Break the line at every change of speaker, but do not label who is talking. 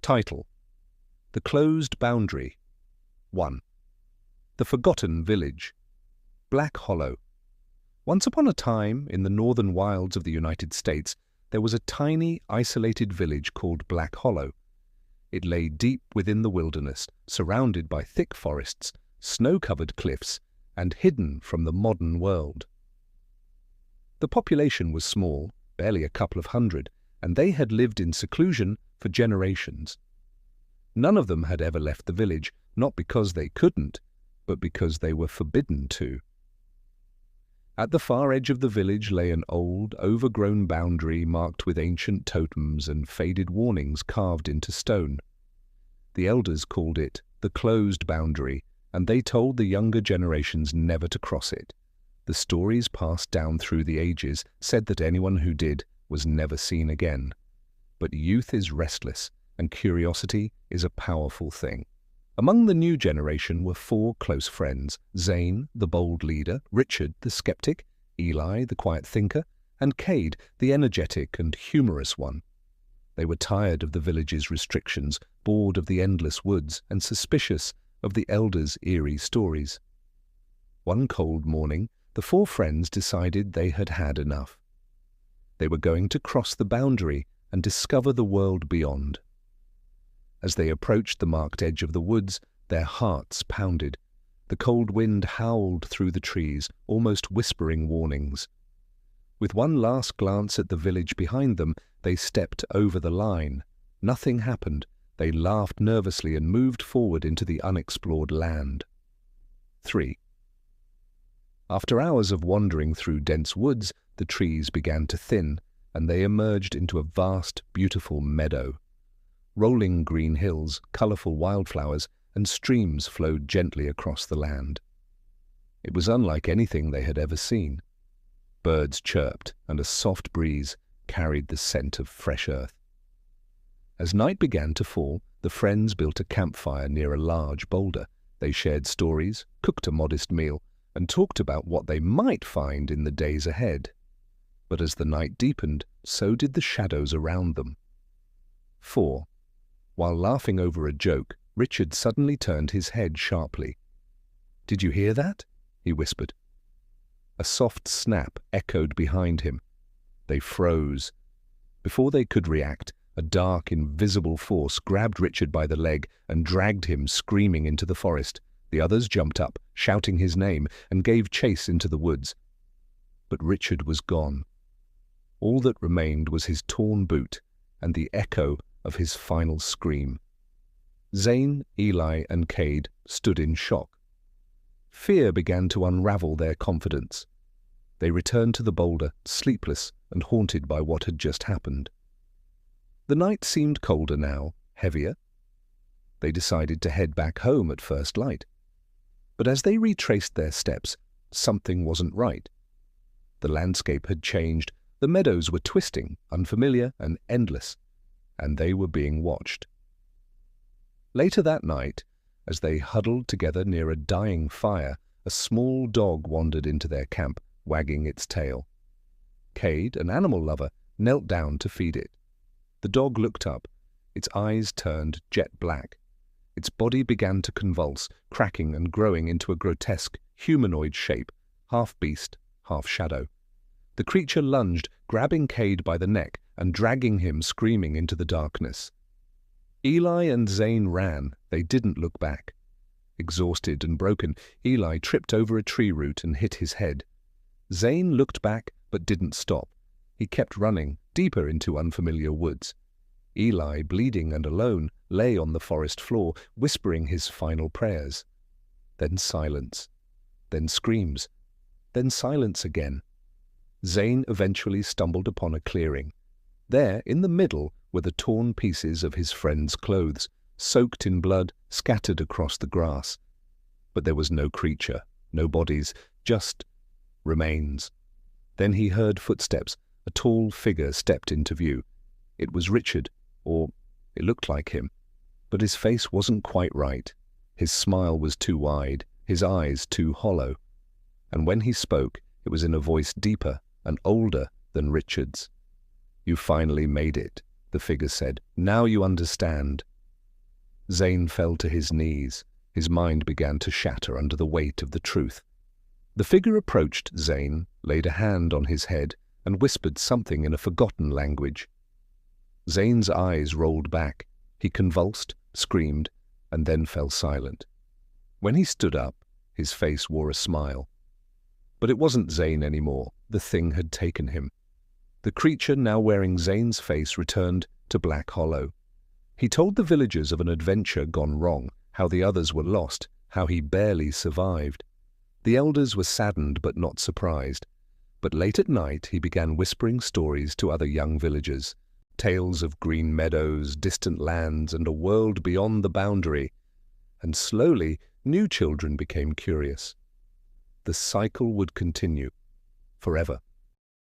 Title: The Closed Boundary. 1. The Forgotten Village. Black Hollow. Once upon a time, in the northern wilds of the United States, there was a tiny, isolated village called Black Hollow. It lay deep within the wilderness, surrounded by thick forests, snow-covered cliffs, and hidden from the modern world. The population was small, barely a couple of hundred, and they had lived in seclusion for generations. None of them had ever left the village, not because they couldn't, but because they were forbidden to. At the far edge of the village lay an old, overgrown boundary marked with ancient totems and faded warnings carved into stone. The elders called it the Closed Boundary, and they told the younger generations never to cross it. The stories passed down through the ages said that anyone who did was never seen again. But youth is restless, and curiosity is a powerful thing. Among the new generation were 4 close friends: Zane, the bold leader; Richard, the skeptic; Eli, the quiet thinker; and Cade, the energetic and humorous one. They were tired of the village's restrictions, bored of the endless woods, and suspicious of the elders' eerie stories. One cold morning, the 4 friends decided they had had enough. They were going to cross the boundary and discover the world beyond. As they approached the marked edge of the woods, their hearts pounded. The cold wind howled through the trees, almost whispering warnings. With one last glance at the village behind them, they stepped over the line. Nothing happened. They laughed nervously and moved forward into the unexplored land. 3. After hours of wandering through dense woods, the trees began to thin, and they emerged into a vast, beautiful meadow. Rolling green hills, colorful wildflowers, and streams flowed gently across the land. It was unlike anything they had ever seen. Birds chirped, and a soft breeze carried the scent of fresh earth. As night began to fall, the friends built a campfire near a large boulder. They shared stories, cooked a modest meal, and talked about what they might find in the days ahead. But as the night deepened, so did the shadows around them. 4. While laughing over a joke, Richard suddenly turned his head sharply. "Did you hear that?" he whispered. A soft snap echoed behind him. They froze. Before they could react, a dark, invisible force grabbed Richard by the leg and dragged him screaming into the forest. The others jumped up, shouting his name, and gave chase into the woods. But Richard was gone. All that remained was his torn boot and the echo of his final scream. Zane, Eli, and Cade stood in shock. Fear began to unravel their confidence. They returned to the boulder, sleepless and haunted by what had just happened. The night seemed colder now, heavier. They decided to head back home at first light. But as they retraced their steps, something wasn't right. The landscape had changed. The meadows were twisting, unfamiliar and endless, and they were being watched. Later that night, as they huddled together near a dying fire, a small dog wandered into their camp, wagging its tail. Cade, an animal lover, knelt down to feed it. The dog looked up. Its eyes turned jet black. Its body began to convulse, cracking and growing into a grotesque, humanoid shape, half beast, half shadow. The creature lunged, grabbing Cade by the neck and dragging him screaming into the darkness. Eli and Zane ran. They didn't look back. Exhausted and broken, Eli tripped over a tree root and hit his head. Zane looked back but didn't stop. He kept running, deeper into unfamiliar woods. Eli, bleeding and alone, lay on the forest floor, whispering his final prayers. Then silence. Then screams. Then silence again. Zane eventually stumbled upon a clearing. There, in the middle, were the torn pieces of his friend's clothes, soaked in blood, scattered across the grass. But there was no creature, no bodies, just remains. Then he heard footsteps. A tall figure stepped into view. It was Richard, or it looked like him. But his face wasn't quite right. His smile was too wide, his eyes too hollow. And when he spoke, it was in a voice deeper and older than Richard's. "You finally made it," the figure said. "Now you understand. Zane fell to his knees. His mind began to shatter under the weight of the truth. The figure approached Zane, laid a hand on his head, and whispered something in a forgotten language. Zane's eyes rolled back. He convulsed, screamed, and then fell silent. When he stood up, his face wore a smile. But it wasn't Zane anymore. The thing had taken him. The creature now wearing Zane's face returned to Black Hollow. He told the villagers of an adventure gone wrong, how the others were lost, how he barely survived. The elders were saddened but not surprised. But late at night he began whispering stories to other young villagers, tales of green meadows, distant lands, and a world beyond the boundary. And slowly, new children became curious. The cycle would continue, forever.